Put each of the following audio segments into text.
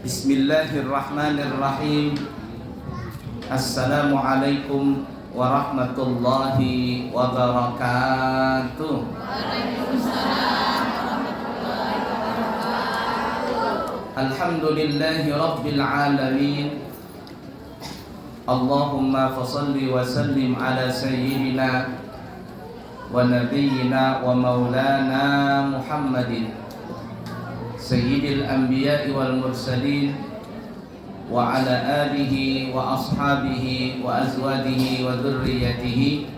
Bismillahirrahmanirrahim. Assalamualaikum warahmatullahi wabarakatuh. Alhamdulillahi rabbil alamin. Allahumma fasalli wa sallim ala sayyidina wa nabiyyina wa maulana Muhammadin sayyidil anbiya'i wal mursalin wa ala alihi wa ashabihi wa azwajihi wa dhurriyyatihi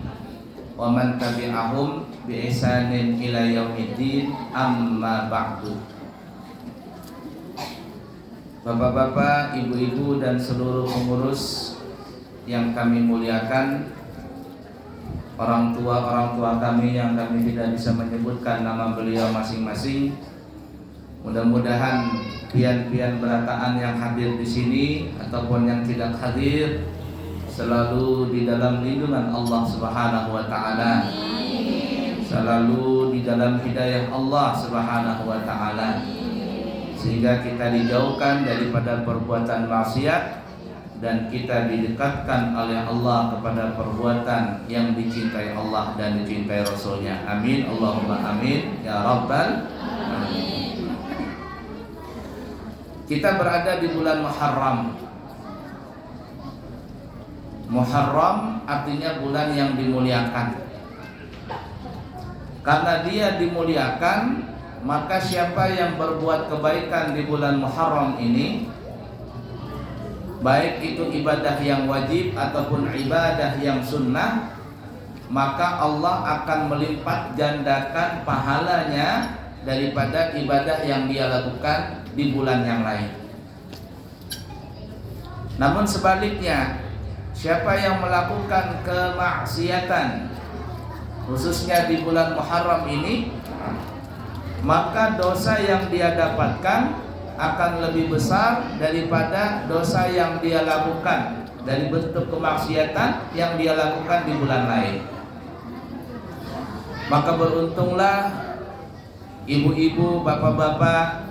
wa man tabi'ahum bi ihsanin ila yaumiddin, amma ba'du. Bapak-bapak, ibu-ibu dan seluruh pengurus yang kami muliakan, orang tua kami yang kami tidak bisa menyebutkan nama beliau masing-masing, mudah-mudahan pian-pian berataan yang hadir di sini ataupun yang tidak hadir selalu di dalam lindungan Allah Subhanahu wa taala. Selalu di dalam hidayah Allah Subhanahu wa taala. Sehingga kita dijauhkan daripada perbuatan maksiat dan kita didekatkan oleh Allah kepada perbuatan yang dicintai Allah dan dicintai Rasulnya. Amin Allahumma amin ya rabbal alamin. Kita berada di bulan Muharram. Muharram artinya bulan yang dimuliakan. Karena dia dimuliakan, maka siapa yang berbuat kebaikan di bulan Muharram ini, baik itu ibadah yang wajib ataupun ibadah yang sunnah, maka Allah akan melipat gandakan pahalanya daripada ibadah yang dia lakukan di bulan yang lain. Namun sebaliknya, siapa yang melakukan kemaksiatan khususnya di bulan Muharram ini, maka dosa yang dia dapatkan akan lebih besar daripada dosa yang dia lakukan dari bentuk kemaksiatan yang dia lakukan di bulan lain. Maka beruntunglah ibu-ibu, bapak-bapak,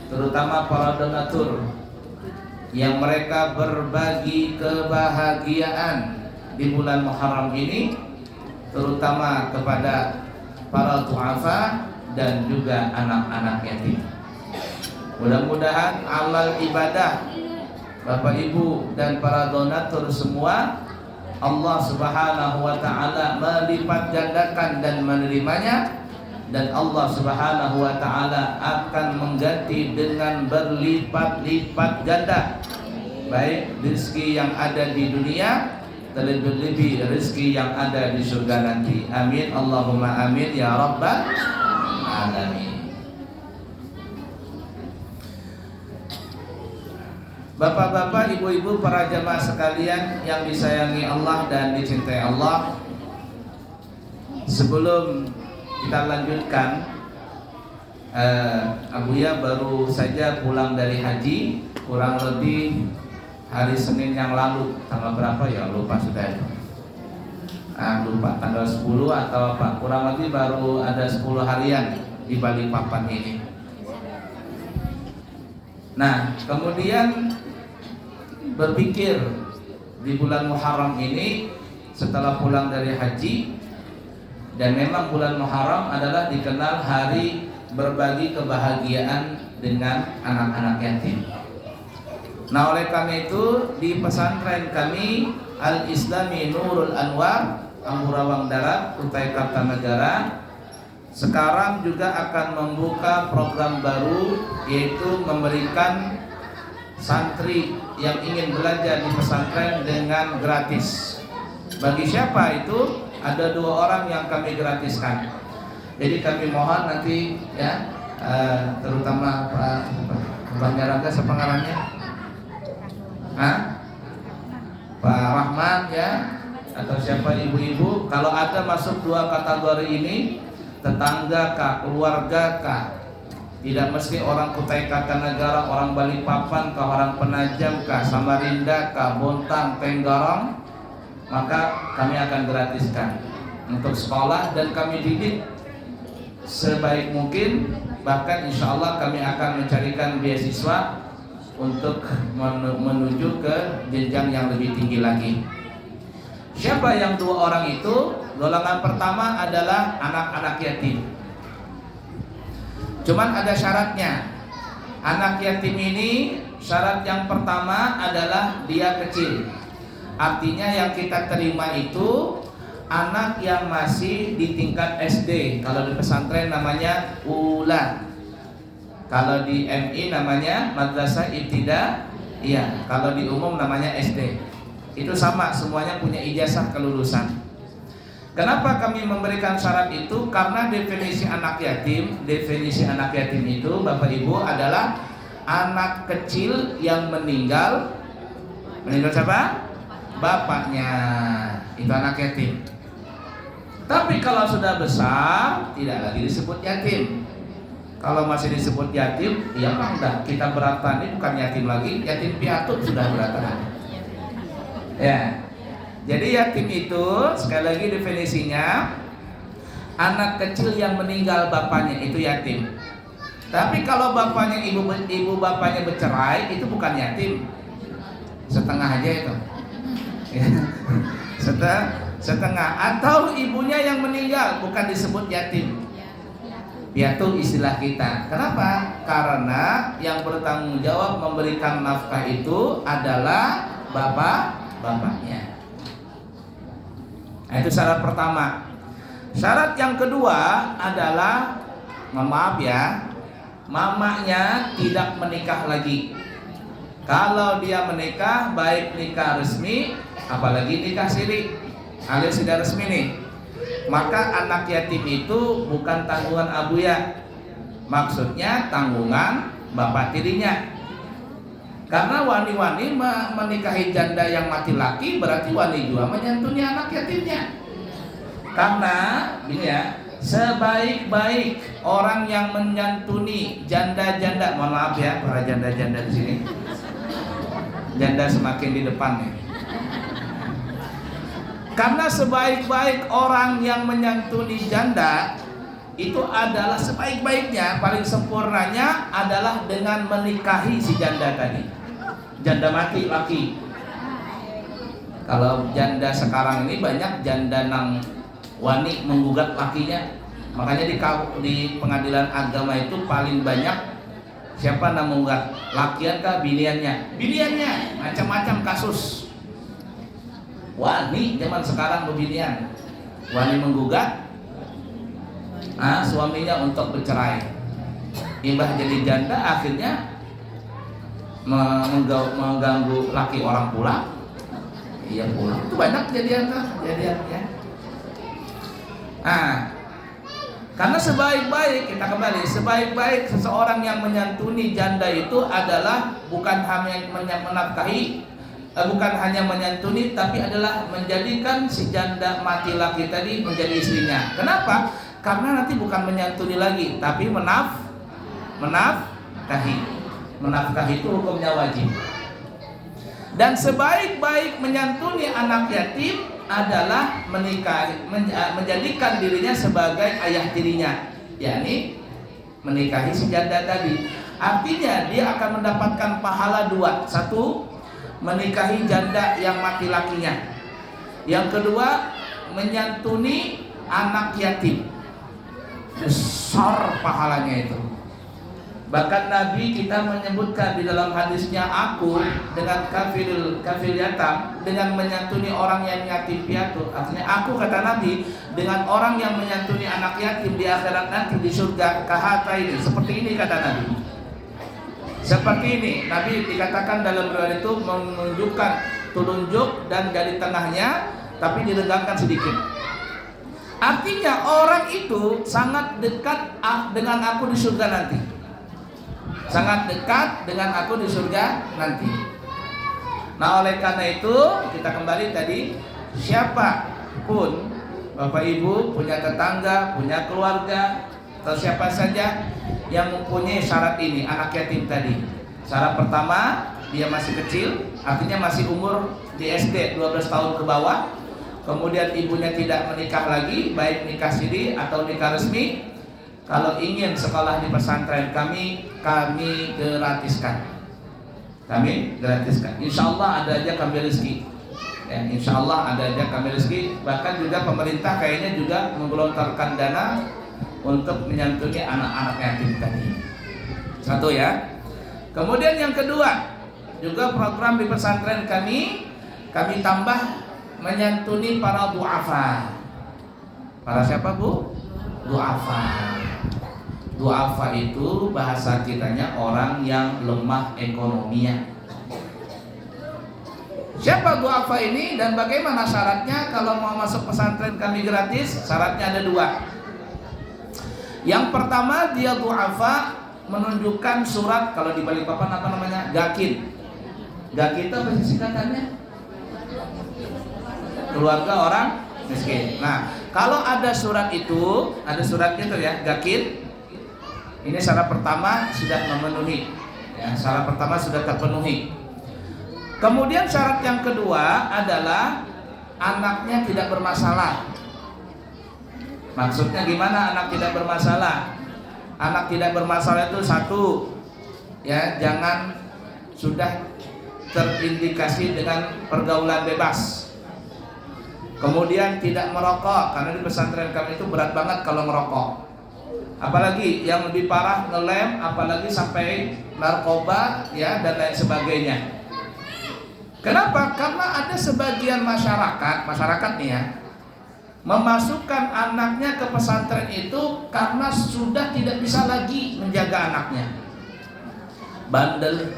terutama para donatur yang mereka berbagi kebahagiaan di bulan Muharram ini, terutama kepada para du'afa dan juga anak-anak yatim. Mudah-mudahan amal ibadah Bapak Ibu dan para donatur semua, Allah Subhanahu wa taala melipat gandakan dan menerimanya, dan Allah Subhanahu wa taala akan mengganti dengan berlipat-lipat ganda, baik rezeki yang ada di dunia, terlebih-lebih rezeki yang ada di surga nanti. Amin Allahumma amin ya rabbal alamin. Bapak-bapak, ibu-ibu, para jamaah sekalian yang disayangi Allah dan dicintai Allah, sebelum kita lanjutkan, Abuya baru saja pulang dari haji, kurang lebih hari Senin yang lalu, tanggal berapa ya lupa sudah itu, lupa tanggal 10 atau apa, kurang lebih baru ada 10 harian di Balikpapan ini. Nah, kemudian berpikir di bulan Muharram ini setelah pulang dari haji, dan memang bulan Muharram adalah dikenal hari berbagi kebahagiaan dengan anak-anak yatim. Nah, oleh karena itu di pesantren kami Al-Islami Nurul Anwar, Amburawang Darat, Kutai Kartanegara, sekarang juga akan membuka program baru, yaitu memberikan santri yang ingin belajar di pesantren dengan gratis. Bagi siapa itu? Ada 2 orang yang kami gratiskan. Jadi kami mohon nanti ya, terutama Pak Jaraga sepengarannya, Pak Rahman ya, atau siapa ibu-ibu, kalau ada masuk 2 kategori ini, tetangga kah, keluarga kah, tidak mesti orang Kutai Kartanegara, orang Balikpapan kah, orang Penajam kah, Samarinda kah, Bontang, Tenggarong, maka kami akan gratiskan untuk sekolah dan kami didik sebaik mungkin. Bahkan insya Allah kami akan mencarikan beasiswa untuk menuju ke jenjang yang lebih tinggi lagi. Siapa yang dua orang itu? Golongan pertama adalah anak-anak yatim. Cuman ada syaratnya. Anak yatim ini syarat yang pertama adalah dia kecil. Artinya yang kita terima itu anak yang masih di tingkat SD. Kalau di pesantren namanya ula. Kalau di MI namanya Madrasah Ibtidaiyah. Kalau di umum namanya SD. Itu sama, semuanya punya ijazah kelulusan. Kenapa kami memberikan syarat itu? Karena definisi anak yatim itu Bapak Ibu adalah anak kecil yang meninggal siapa? Bapaknya. Itu anak yatim. Tapi kalau sudah besar tidak lagi disebut yatim. Kalau masih disebut yatim, ya udah kita beratkan, ini bukan yatim lagi, yatim piatu sudah beratkan. Ya. Jadi yatim itu sekali lagi definisinya anak kecil yang meninggal bapaknya, itu yatim. Tapi kalau bapaknya ibu bapaknya bercerai, itu bukan yatim. Setengah aja itu. Ya. Setengah atau ibunya yang meninggal bukan disebut yatim. Piatu istilah kita. Kenapa? Karena yang bertanggung jawab memberikan nafkah itu adalah bapaknya. Nah, itu syarat pertama. Syarat yang kedua adalah, maaf ya, mamanya tidak menikah lagi. Kalau dia menikah, baik nikah resmi, apalagi nikah siri, alias tidak resmi nih, maka anak yatim itu bukan tanggungan abuya, maksudnya tanggungan bapak tirinya. Karena wani-wani menikahi janda yang mati laki, berarti wani juga menyantuni anak yatimnya. Karena ini ya, sebaik-baik orang yang menyantuni janda-janda, mohon maaf ya para janda-janda di sini, janda semakin di depan nih. Karena sebaik-baik orang yang menyantuni janda itu adalah sebaik-baiknya, paling sempurnanya adalah dengan menikahi si janda tadi. Janda mati laki. Kalau janda sekarang ini banyak janda nang wani menggugat lakinya. Makanya di pengadilan agama itu paling banyak siapa nang menggugat, lakian kah biniannya? Biniannya, macam-macam kasus. Wani zaman sekarang beginian, wani menggugat suaminya untuk bercerai, imbah jadi janda akhirnya mengganggu laki orang pulang. Iya pulang itu banyak kejadiannya. Karena sebaik-baik seseorang yang menyantuni janda itu adalah bukan hanya menafkahi, bukan hanya menyantuni, tapi adalah menjadikan si janda mati laki tadi menjadi istrinya. Kenapa? Karena nanti bukan menyantuni lagi, tapi menafkahi. Menafkahi itu hukumnya wajib. Dan sebaik-baik menyantuni anak yatim adalah menjadikan dirinya sebagai ayah tirinya, yakni menikahi si janda tadi. Artinya dia akan mendapatkan pahala dua. Satu, menikahi janda yang mati lakinya. Yang kedua, menyantuni anak yatim. Besar pahalanya itu. Bahkan Nabi kita menyebutkan di dalam hadisnya, aku dengan kafil yatam, dengan menyantuni orang yang yatim piatu. Artinya aku, kata Nabi, dengan orang yang menyantuni anak yatim di akhirat nanti di surga, kahata ini, seperti ini kata Nabi. Seperti ini, Nabi dikatakan dalam riwayat itu menunjukkan telunjuk dan dari tengahnya, tapi diregangkan sedikit. Artinya orang itu sangat dekat dengan aku di surga nanti. Sangat dekat dengan aku di surga nanti. Nah, oleh karena itu kita kembali tadi, siapapun Bapak Ibu punya tetangga, punya keluarga, atau siapa saja yang mempunyai syarat ini, anak yatim tadi. Syarat pertama, dia masih kecil, artinya masih umur di SD 12 tahun ke bawah. Kemudian ibunya tidak menikah lagi, baik nikah siri atau nikah resmi. Kalau ingin sekolah di pesantren kami gratiskan. kami gratiskan. Insya Allah ada aja kami rezeki. Ya, insya Allah ada aja kami rezeki. Bahkan juga pemerintah kayaknya juga menggelontorkan dana untuk menyantuni anak-anak yatim tadi. Satu ya. Kemudian yang kedua, juga program di pesantren kami tambah menyantuni para du'afa. Para siapa Bu? Du'afa. Du'afa itu bahasa kitanya orang yang lemah ekonominya. Siapa du'afa ini dan bagaimana syaratnya kalau mau masuk pesantren kami gratis? Syaratnya ada dua. Yang pertama, dia du'afa menunjukkan surat, kalau di Balikpapan apa namanya? Gakin. Gakin itu apa singkatannya? Keluarga orang miskin. Nah, kalau ada surat itu, ada suratnya tuh ya, Gakin. Ini syarat pertama sudah memenuhi. Ya, syarat pertama sudah terpenuhi. Kemudian syarat yang kedua adalah anaknya tidak bermasalah. Maksudnya gimana anak tidak bermasalah? Anak tidak bermasalah itu satu, ya, jangan sudah terindikasi dengan pergaulan bebas. Kemudian tidak merokok, karena di pesantren kami itu berat banget kalau merokok. Apalagi yang lebih parah ngelem, apalagi sampai narkoba, ya, dan lain sebagainya. Kenapa? Karena ada sebagian masyarakat nih ya, memasukkan anaknya ke pesantren itu karena sudah tidak bisa lagi menjaga anaknya. Bandel,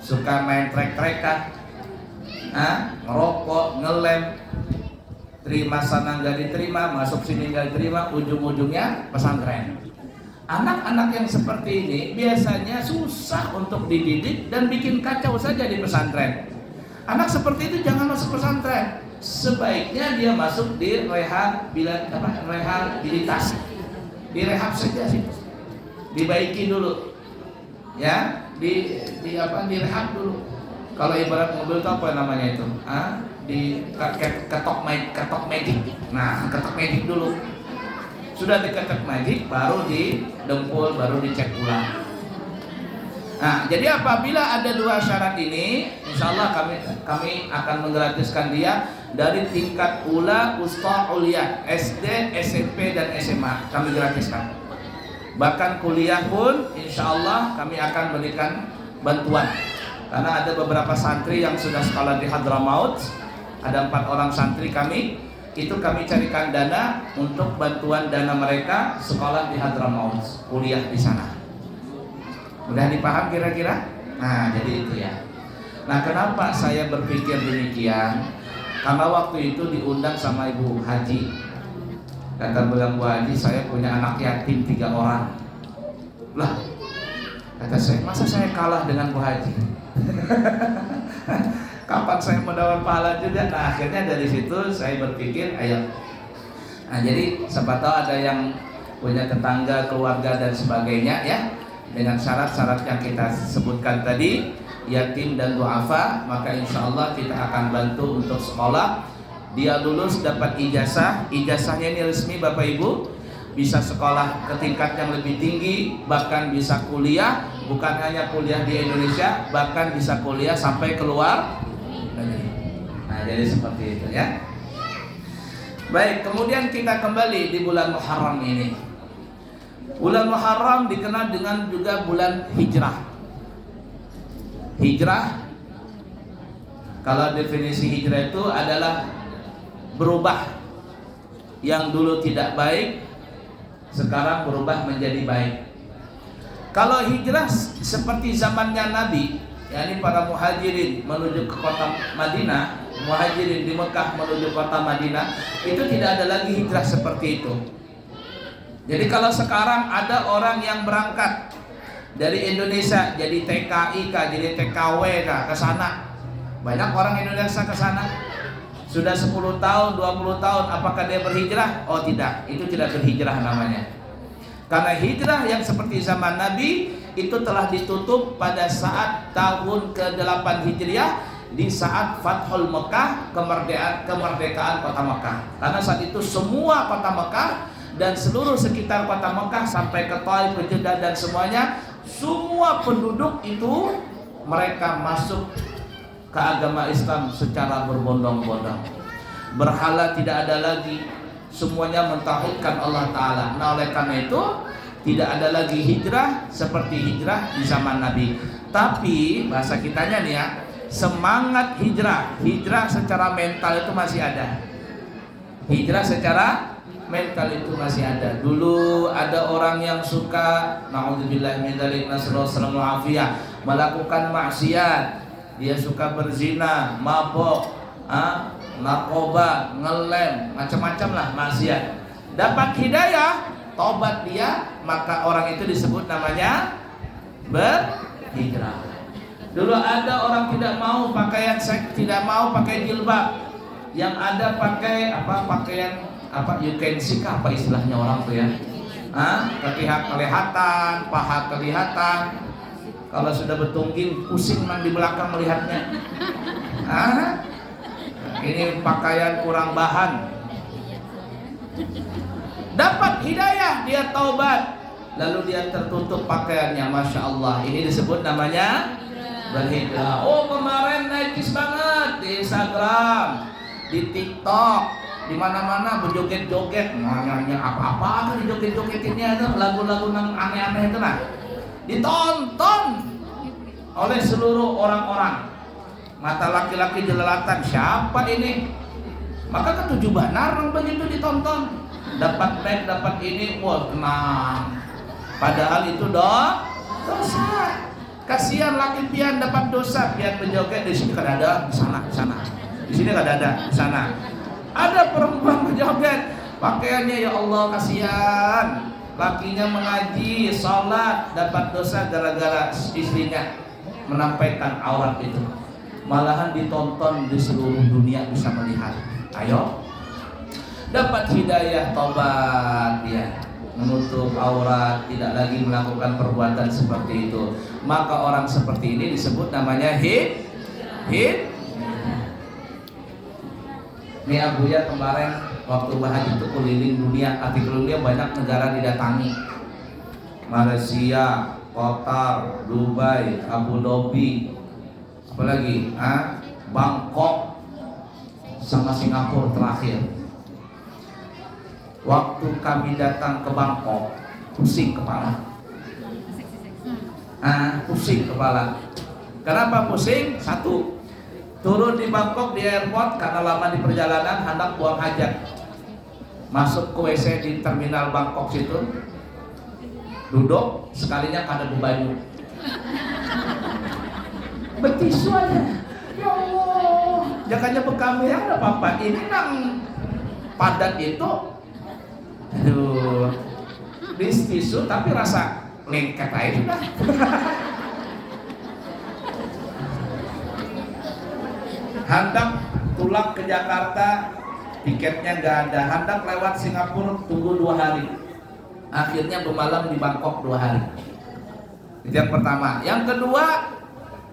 suka main trek-trekan, ngerokok, ngelem, terima sana nggak diterima, masuk sini nggak diterima, ujung-ujungnya pesantren. Anak-anak yang seperti ini biasanya susah untuk dididik dan bikin kacau saja di pesantren. Anak seperti itu jangan masuk pesantren. Sebaiknya dia masuk di rehabilitas. Direhab saja sih. Dibaiki dulu. Ya, direhab dulu. Kalau ibarat mobil itu apa namanya itu? Ketok medik. Nah, ketok medik dulu. Sudah diketok medik baru didempul, baru dicek ulang. Nah, jadi apabila ada dua syarat ini, insya Allah kami akan menggratiskan dia dari tingkat ula, usta, ulia, SD, SMP dan SMA kami gratiskan. Bahkan kuliah pun insya Allah kami akan berikan bantuan. Karena ada beberapa santri yang sudah sekolah di Hadramaut, ada 4 orang santri kami, itu kami carikan dana untuk bantuan dana mereka sekolah di Hadramaut, kuliah di sana. Udah dipaham kira-kira? Nah, jadi itu ya. Nah, kenapa saya berpikir demikian? Karena waktu itu diundang sama Ibu Haji. Kata bilang, Bu Haji, saya punya anak yatim 3 orang. Lah, kata saya, masa saya kalah dengan Bu Haji? Kapan saya mendapat pahala juga? Nah, akhirnya dari situ saya berpikir, ayo. Nah, jadi siapa tahu ada yang punya tetangga, keluarga dan sebagainya ya. Dengan syarat-syarat yang kita sebutkan tadi, yatim dan du'afa, maka insya Allah kita akan bantu untuk sekolah. Dia lulus dapat ijazah, ijazahnya ini resmi Bapak Ibu, bisa sekolah ke tingkat yang lebih tinggi, bahkan bisa kuliah, bukan hanya kuliah di Indonesia, bahkan bisa kuliah sampai keluar negeri. Nah, jadi seperti itu ya. Baik, kemudian kita kembali di bulan Muharram ini. Bulan Muharram dikenal dengan juga bulan hijrah. Hijrah, kalau definisi hijrah itu adalah berubah. Yang dulu tidak baik, sekarang berubah menjadi baik. Kalau hijrah seperti zamannya Nabi, yakni para muhajirin menuju ke kota Madinah, muhajirin di Mekah menuju kota Madinah, itu tidak ada lagi hijrah seperti itu. Jadi kalau sekarang ada orang yang berangkat dari Indonesia jadi TKI kah, jadi TKW kah ke sana. Banyak orang Indonesia ke sana. Sudah 10 tahun, 20 tahun, apakah dia berhijrah? Oh tidak, itu tidak berhijrah namanya. Karena hijrah yang seperti zaman Nabi itu telah ditutup pada saat tahun ke-8 Hijriah, di saat Fathul Mekah, kemerdekaan kota Mekah. Karena saat itu semua kota Mekah dan seluruh sekitar kota Mekah sampai ke Taif, ke Jeddah dan semuanya, semua penduduk itu mereka masuk ke agama Islam secara berbondong-bondong. Berhala tidak ada lagi, semuanya mentauhidkan Allah Ta'ala. Nah oleh karena itu tidak ada lagi hijrah seperti hijrah di zaman Nabi. Tapi bahasa kitanya nih ya, semangat hijrah secara mental itu masih ada. Hijrah secara mental itu masih ada. Dulu ada orang yang suka, naudzubillah min dzalik, nasallallahu afiyah, melakukan maksiat. Dia suka berzina, mabok, narkoba, ngelem, macam-macam lah maksiat. Dapat hidayah, tobat dia, maka orang itu disebut namanya berhijrah. Dulu ada orang tidak mau pakaian seks, tidak mau pakai jilbab, yang ada pakai pakaian you can see, apa istilahnya orang tuh ya, kelihatan, paha kelihatan. Kalau sudah bertungging pusing mang di belakang melihatnya. Ini pakaian kurang bahan. Dapat hidayah, dia taubat, lalu dia tertutup pakaiannya. Masya Allah, ini disebut namanya berhijrah. Oh kemarin najis banget di Instagram, di TikTok, di mana-mana berjoget-joget, nyanyi apa-apa kan dijoget-jogetinnya, itu lagu-lagu yang aneh-aneh itu lah, ditonton oleh seluruh orang-orang. Mata laki-laki jelalatan, siapa ini? Maka ketujuh banar begitu ditonton, dapat like, dapat ini, wah tenang. Padahal itu dosa. Kasihan laki pian dapat dosa, pian berjoget di sini kada ada, di sana, di sana. Di sini kada ada, di sana. Ada perempuan berjoget, pakaiannya ya Allah kasihan. Lakinya mengaji, sholat, dapat dosa gara-gara istrinya menampaikan aurat itu. Malahan ditonton di seluruh dunia bisa melihat. Ayo, dapat hidayah, tobat dia, menutup aurat, tidak lagi melakukan perbuatan seperti itu. Maka orang seperti ini disebut namanya hid. Ini Abuya kemarin waktu bahas itu keliling dunia, artikel dunia banyak negara didatangi. Malaysia, Qatar, Dubai, Abu Dhabi, apalagi Bangkok, sama Singapura terakhir. Waktu kami datang ke Bangkok, pusing kepala. Pusing kepala. Kenapa pusing? Satu, turun di Bangkok di airport karena lama di perjalanan, hendak buang hajat. Masuk ke WC di terminal Bangkok situ, duduk sekalinya kada baju. Betisu aja. Ya Allah, jakanya bekami ada apa-apa. Ini nang padat itu, aduh, tisu tapi rasa lengket aja sudah. Hendak pulang ke Jakarta, tiketnya nggak ada. Hendak lewat Singapura, tunggu 2 hari. Akhirnya bermalam di Bangkok 2 hari. Itu yang pertama. Yang kedua,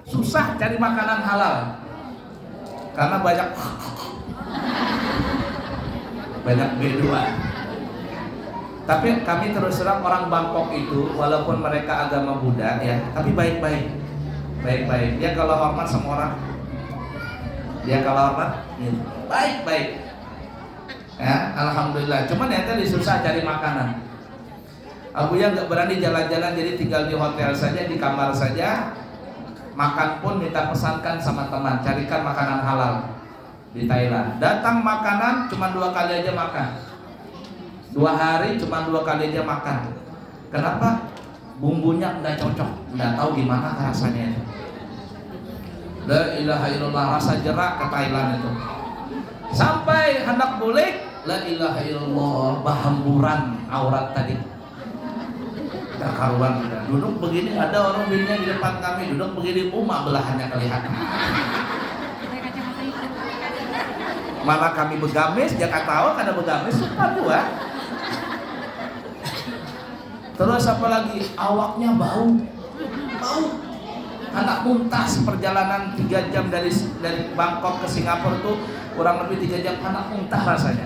susah cari makanan halal karena banyak B2. Tapi kami terus terang orang Bangkok itu, walaupun mereka agama Buddha ya, tapi baik-baik. Dia kalau hormat sama orang, baik-baik. Ya, alhamdulillah. Cuman ya tadi susah cari makanan. Abuya nggak berani jalan-jalan, jadi tinggal di hotel saja, di kamar saja. Makan pun minta pesankan sama teman, carikan makanan halal di Thailand. Datang makanan cuma 2 kali aja makan. 2 hari cuma 2 kali aja makan. Kenapa? Bumbunya nggak cocok, nggak tahu gimana rasanya itu. La ilaha illallah, rasa jerak ke Thailand itu. Sampai hendak bulik, la ilaha illallah, bahamburan aurat tadi. Karuan kita duduk begini, ada orang bininya di depan kami duduk begini, belahannya kelihatan. Malah kami begamis, jangan tahu karena begamis suka dua. Terus apa lagi? Awaknya bau. Anak muntah seperjalanan 3 jam dari Bangkok ke Singapura tuh kurang lebih 3 jam, anak muntah rasanya.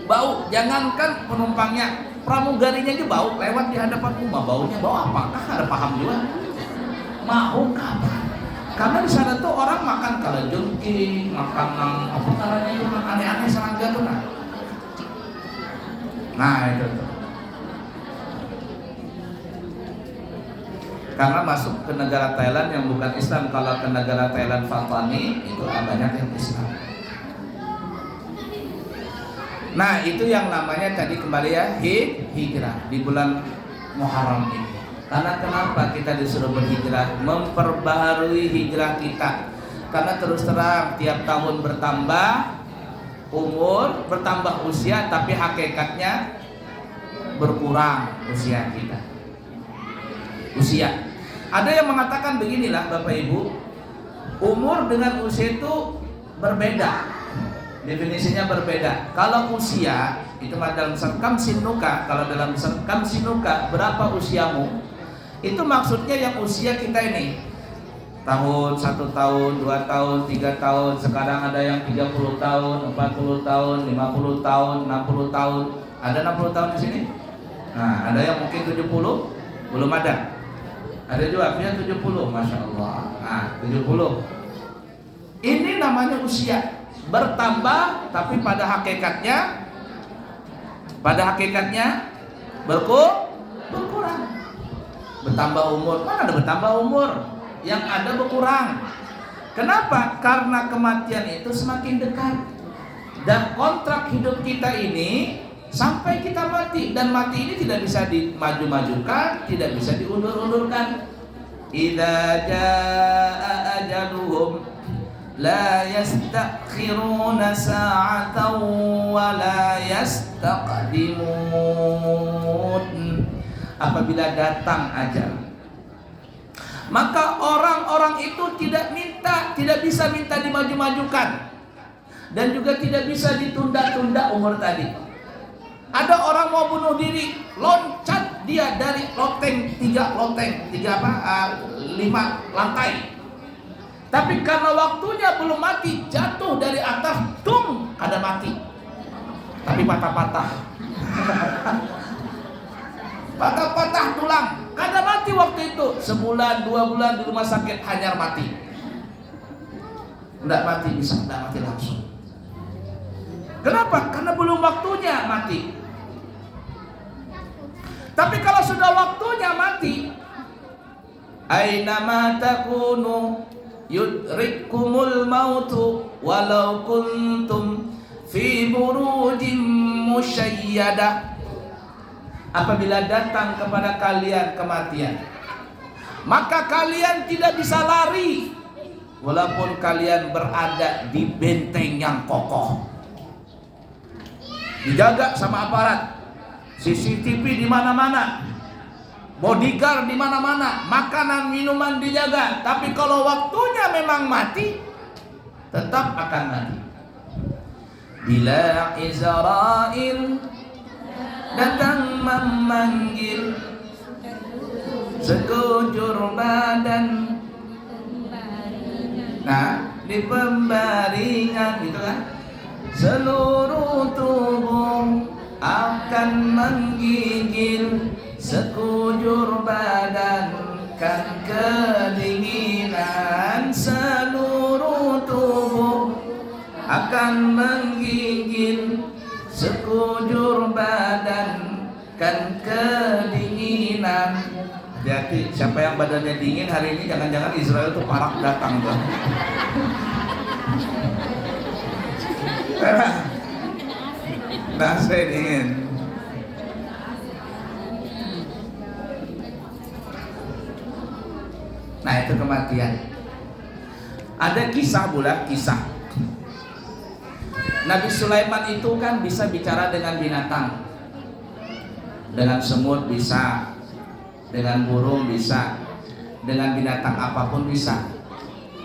Bau, jangankan penumpangnya, pramugarinya aja bau, lewat di hadapan rumah baunya bau apakah ada paham juga. mau kapan? Karena di sana tuh orang makan kalajengking, makan apa namanya itu, makan aneh-aneh serangga tuh nah. Nah itu tuh. Karena masuk ke negara Thailand yang bukan Islam, kalau ke negara Thailand Fatani itu banyak yang Islam. Nah itu yang namanya tadi kembali ya hijrah di bulan Muharram ini. Karena kenapa kita disuruh berhijrah? Memperbaharui hijrah kita. Karena terus terang tiap tahun bertambah umur, bertambah usia, tapi hakikatnya berkurang usia kita. Usia. Ada yang mengatakan beginilah Bapak Ibu, umur dengan usia itu berbeda. Definisinya berbeda. Kalau usia itu dalam Serkam Sinuka, kalau dalam Serkam Sinuka berapa usiamu? Itu maksudnya yang usia kita ini tahun, 1 tahun, 2 tahun, 3 tahun. Sekarang ada yang 30 tahun, 40 tahun, 50 tahun, 60 tahun. Ada 60 tahun di sini? Nah, ada yang mungkin 70? Belum ada. Ada juga punya 70, Masya Allah. Nah, 70. Ini namanya usia bertambah, tapi pada hakikatnya berkurang. Bertambah umur, mana ada bertambah umur? Yang ada berkurang. Kenapa? Karena kematian itu semakin dekat. Dan kontrak hidup kita ini sampai kita mati, dan mati ini tidak bisa dimaju-majukan, tidak bisa diundur-undurkan. Idza jaa ajaluhum la yastakhiruna sa'atan wa la yastaqdimun. Apabila datang ajal, maka orang-orang itu tidak bisa minta dimaju-majukan, dan juga tidak bisa ditunda-tunda umur tadi. Ada orang mau bunuh diri, loncat dia dari loteng 5 lantai. Tapi karena waktunya belum mati, jatuh dari atas, tung, ada mati. Tapi patah-patah. Patah-patah tulang, kada mati waktu itu. Sebulan, 2 bulan di rumah sakit, hanyar mati. Tidak mati bisa, tidak mati langsung. Kenapa? Karena belum waktunya mati. Tapi kalau sudah waktunya mati, aina takunu yudrikumul mautu walau kuntum fi burujin musyayyadah. Apabila datang kepada kalian kematian, maka kalian tidak bisa lari walaupun kalian berada di benteng yang kokoh, dijaga sama aparat, CCTV di mana-mana, bodyguard di mana-mana, makanan minuman dijaga. Tapi kalau waktunya memang mati, tetap akan mati. Bila Israel datang memanggil, sekujur badan, nah di pembaringan gitu kan, seluruh tubuh akan menggigil, sekujur badan kan kedinginan, seluruh tubuh akan menggigil, sekujur badan kan kedinginan. Hati-hati, siapa yang badannya dingin hari ini, jangan-jangan Israel tuh parak datang tuh. Nah, saya dingin. Nah, itu kematian. Ada kisah pula, kisah Nabi Sulaiman itu kan bisa bicara dengan binatang, dengan semut bisa, dengan burung bisa, dengan binatang apapun bisa.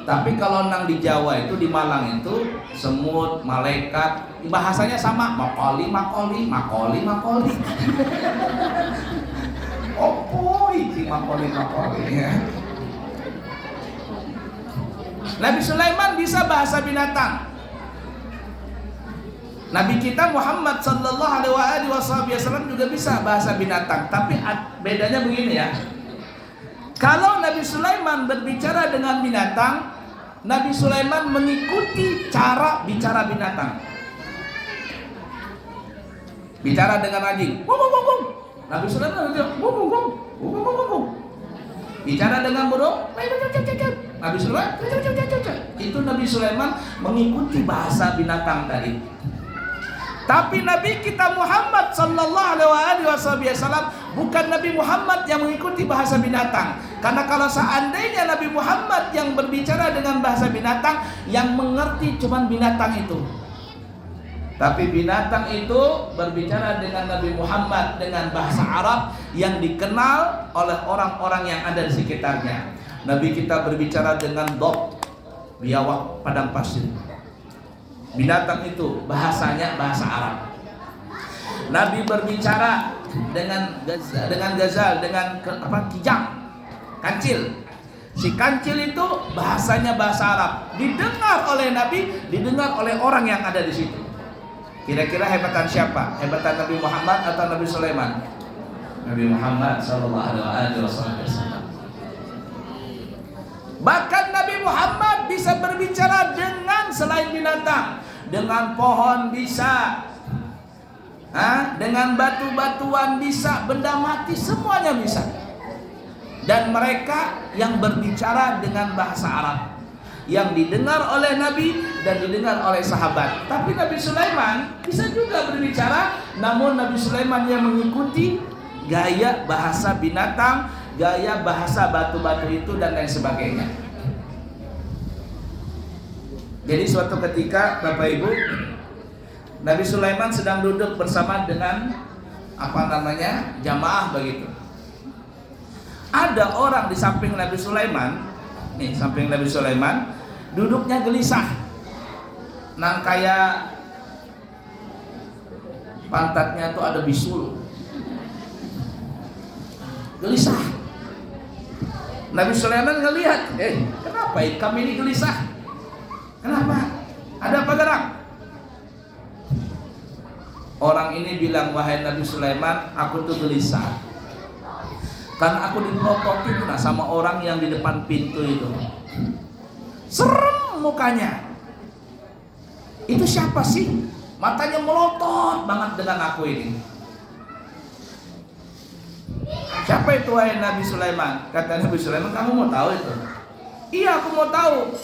Tapi kalau nang di Jawa itu, di Malang itu, semut, malaikat, bahasanya sama, makoli. Opo iki makoli ya. Nabi Sulaiman bisa bahasa binatang. Nabi kita Muhammad sallallahu alaihi wasallam juga bisa bahasa binatang. Tapi bedanya begini ya. Kalau Nabi Sulaiman berbicara dengan binatang, Nabi Sulaiman mengikuti cara bicara binatang. Bicara dengan anjing, wong wong wong. Nabi Sulaiman bilang wong wong wong, wong wong wong. Bicara dengan burung, Nabi Sulaiman, itu Nabi Sulaiman mengikuti bahasa binatang tadi. Tapi Nabi kita Muhammad sallallahu alaihi wasallam bukan Nabi Muhammad yang mengikuti bahasa binatang. Karena kalau seandainya Nabi Muhammad yang berbicara dengan bahasa binatang, yang mengerti cuma binatang itu. Tapi binatang itu berbicara dengan Nabi Muhammad dengan bahasa Arab yang dikenal oleh orang-orang yang ada di sekitarnya. Nabi kita berbicara dengan dob, biawak padang pasir. Binatang itu bahasanya bahasa Arab. Nabi berbicara dengan gazal, dengan kijang, kancil. Si kancil itu bahasanya bahasa Arab. Didengar oleh Nabi, didengar oleh orang yang ada di situ. Kira-kira hebatan siapa? Hebatan Nabi Muhammad atau Nabi Sulaiman? Nabi Muhammad sallallahu alaihi wasallam. Bahkan Nabi Muhammad bisa berbicara dengan selain binatang, dengan pohon bisa, dengan batu-batuan bisa, benda mati semuanya bisa. Dan mereka yang berbicara dengan bahasa Arab, yang didengar oleh Nabi dan didengar oleh sahabat. Tapi Nabi Sulaiman bisa juga berbicara, namun Nabi Sulaiman yang mengikuti gaya bahasa binatang, gaya bahasa batu-batu itu dan lain sebagainya. Jadi suatu ketika Bapak Ibu, Nabi Sulaiman sedang duduk bersama dengan jamaah begitu. Ada orang di samping Nabi Sulaiman, nih samping Nabi Sulaiman, duduknya gelisah. Nang kayak pantatnya tuh ada bisul. Gelisah. Nabi Sulaiman ngelihat, kenapa kami ini gelisah? Kenapa? Ada apa gerak? Orang ini bilang, wahai Nabi Sulaiman, aku tuh gelisah karena aku dipelototin sama orang yang di depan pintu itu. Serem mukanya. Itu siapa sih? Matanya melotot banget dengan aku ini. Siapa itu wahai Nabi Sulaiman? Kata Nabi Sulaiman, kamu mau tahu itu? Iya, aku mau tahu.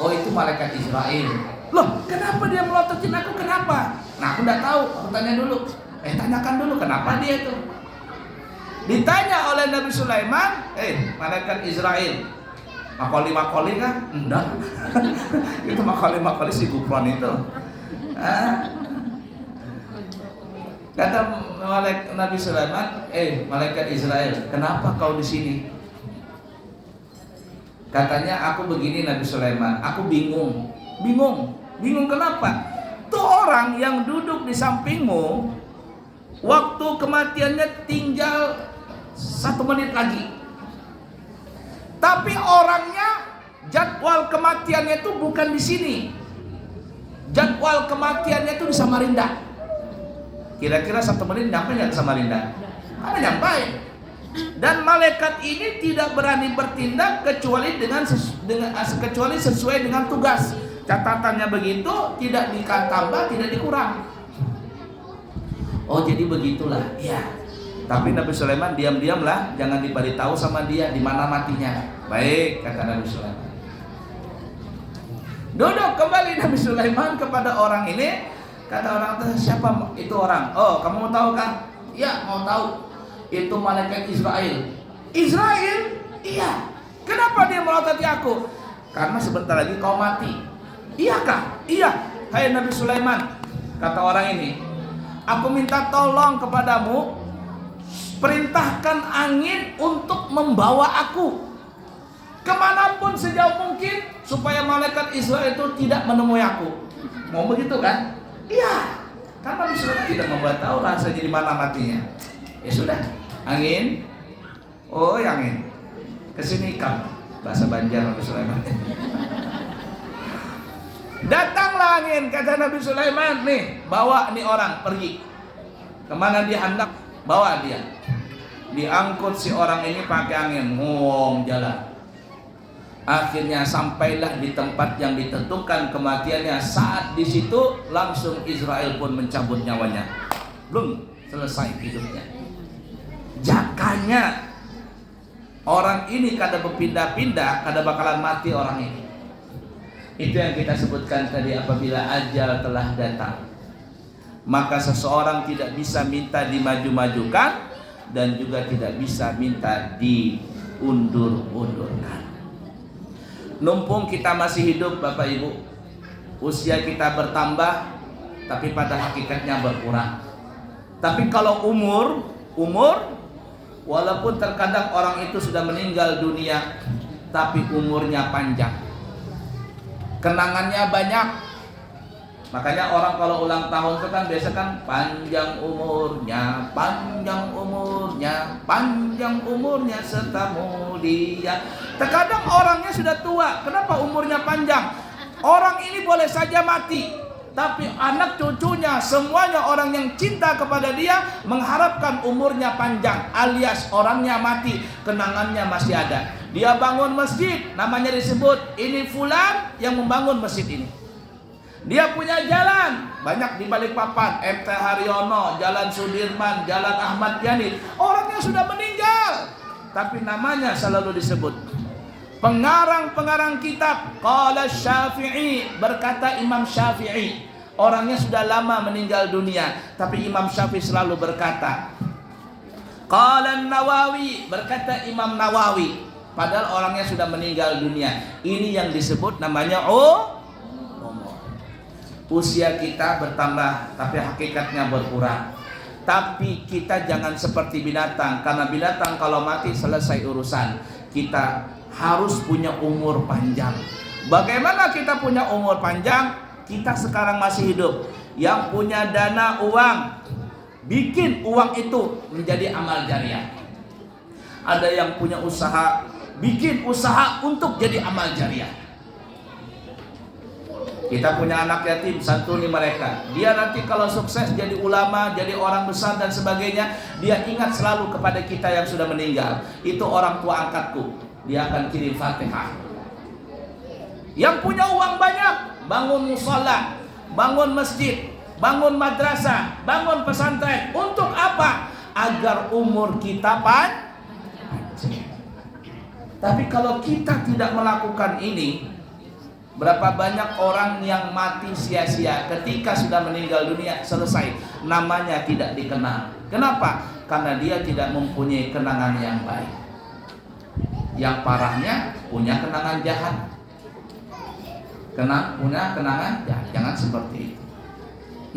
Oh, itu malaikat Israel. Loh, kenapa dia melototin aku? Kenapa? Nah, aku udah tahu. Aku tanya dulu. Tanyakan dulu kenapa dia itu. Ditanya oleh Nabi Sulaiman, malaikat Israel. Makoli kan? Enggak. Itu makoli si Gufron itu. Kata Nabi Sulaiman, malaikat Israel, kenapa kau di sini? Katanya, aku begini Nabi Sulaiman, aku bingung. Bingung kenapa? Tuh orang yang duduk di sampingmu, waktu kematiannya tinggal 1 menit lagi. Tapi orangnya, jadwal kematiannya itu bukan di sini. Jadwal kematiannya itu di Samarinda. Kira-kira 1 menit nyampe nggak ke Samarinda? Ada nyampe. Dan malaikat ini tidak berani bertindak kecuali kecuali sesuai dengan tugas. Catatannya begitu, tidak ditambah, tidak dikurang. Oh, jadi begitulah. Ya. Tapi Nabi Sulaiman diam-diamlah, jangan diberitahu sama dia di mana matinya. Baik, kata Nabi Sulaiman. Duduk kembali Nabi Sulaiman kepada orang ini. Kata orang itu, siapa itu orang? Oh, kamu mau tahu kan? Ya, mau tahu. Itu malaikat Israel. Israel? Iya. Kenapa dia melototi aku? Karena sebentar lagi kau mati. Iyakah? Iya. Hai Nabi Sulaiman, kata orang ini, aku minta tolong kepadamu, perintahkan angin untuk membawa aku kemanapun sejauh mungkin supaya malaikat Israel itu tidak menemui aku. Mau begitu kan? Iya. Karena Nabi Sulaiman tidak memberitahu rasanya di mana matinya. Ya sudah, angin. Oh, angin. Kesini kamu. Bahasa Banjar Nabi Sulaiman. Datanglah angin, kata Nabi Sulaiman, nih, bawa nih orang pergi. Kemana dia hendak, bawa dia. diangkut si orang ini pakai angin, ngong jalan. Akhirnya sampailah di tempat yang ditentukan kematiannya. Saat di situ langsung Israel pun mencabut nyawanya. Belum selesai hidupnya. Jakanya orang ini kada berpindah-pindah, kada bakalan mati orang ini. Itu yang kita sebutkan tadi, apabila ajal telah datang, maka seseorang tidak bisa minta dimaju-majukan dan juga tidak bisa minta diundur-undurkan. Numpung kita masih hidup Bapak Ibu, usia kita bertambah, tapi pada hakikatnya berkurang. Tapi kalau umur walaupun terkadang orang itu sudah meninggal dunia, tapi umurnya panjang, kenangannya banyak. Makanya orang kalau ulang tahun itu kan biasa kan panjang umurnya, panjang umurnya, panjang umurnya serta mulia. Terkadang orangnya sudah tua, kenapa umurnya panjang? Orang ini boleh saja mati, tapi anak cucunya semuanya orang yang cinta kepada dia mengharapkan umurnya panjang, alias orangnya mati, kenangannya masih ada. Dia bangun masjid, namanya disebut ini fulan yang membangun masjid ini. Dia punya jalan banyak di Balikpapan, MT Haryono, Jalan Sudirman, Jalan Ahmad Yani. Orangnya sudah meninggal, tapi namanya selalu disebut. Pengarang-pengarang kitab, qala Syafi'i, berkata Imam Syafi'i. Orangnya sudah lama meninggal dunia, tapi Imam Syafi'i selalu berkata. Qala Nawawi, berkata Imam Nawawi. Padahal orangnya sudah meninggal dunia. Ini yang disebut namanya umur. Usia kita bertambah, tapi hakikatnya berkurang. Tapi kita jangan seperti binatang, karena binatang kalau mati selesai urusan. Kita harus punya umur panjang. Bagaimana kita punya umur panjang? Kita sekarang masih hidup, yang punya dana uang, bikin uang itu menjadi amal jariah. Ada yang punya usaha, bikin usaha untuk jadi amal jariah. Kita punya anak yatim, santuni mereka. Dia nanti kalau sukses jadi ulama, jadi orang besar dan sebagainya, dia ingat selalu kepada kita yang sudah meninggal. Itu orang tua angkatku, dia akan kirim Fatihah. Yang punya uang banyak, bangun mushola, bangun masjid, bangun madrasah, bangun pesantren. Untuk apa? Agar umur kita panjang. Tapi kalau kita tidak melakukan ini, berapa banyak orang yang mati sia-sia ketika sudah meninggal dunia, selesai, namanya tidak dikenal. Kenapa? Karena dia tidak mempunyai kenangan yang baik. Yang parahnya punya kenangan jahat. Punya kenangan jahat. Jangan seperti itu.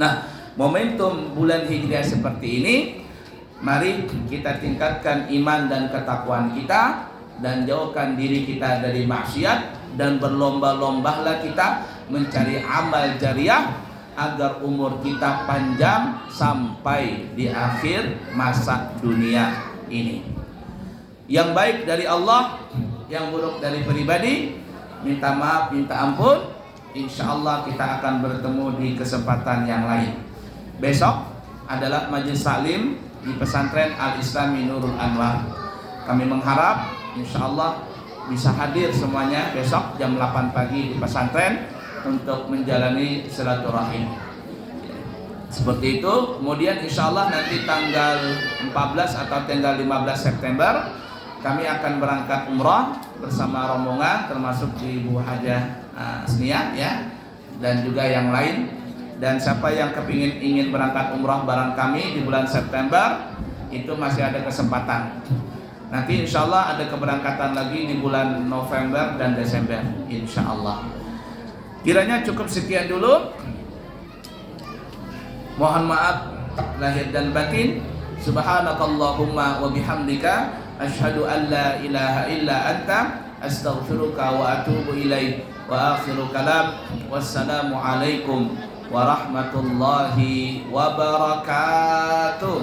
Nah, momentum bulan Hijriah seperti ini, mari kita tingkatkan iman dan ketakwaan kita dan jauhkan diri kita dari maksiat. Dan berlomba-lombalah kita mencari amal jariah agar umur kita panjang sampai di akhir masa dunia ini. Yang baik dari Allah, yang buruk dari pribadi, minta maaf, minta ampun. Insya Allah kita akan bertemu di kesempatan yang lain. Besok adalah majelis taklim di pesantren Al-Islami Nurul Anwar. Kami mengharap insya Allah bisa hadir semuanya besok jam 8 pagi di pesantren untuk menjalani silaturahim. Seperti itu. Kemudian insya Allah nanti tanggal 14 atau tanggal 15 September kami akan berangkat umrah bersama rombongan, termasuk Ibu Hajah Snia ya, dan juga yang lain. Dan siapa yang ingin berangkat umrah bareng kami di bulan September, itu masih ada kesempatan. Nanti insya Allah ada keberangkatan lagi di bulan November dan Desember, insya Allah. Kiranya cukup sekian dulu. Mohon maaf lahir dan batin. Subhanakallahumma wa bihamdika asyhadu an la ilaha illa anta astaghfiruka wa atubu ilaik. Wa akhiru kalam, wassalamu alaikum warahmatullahi wabarakatuh.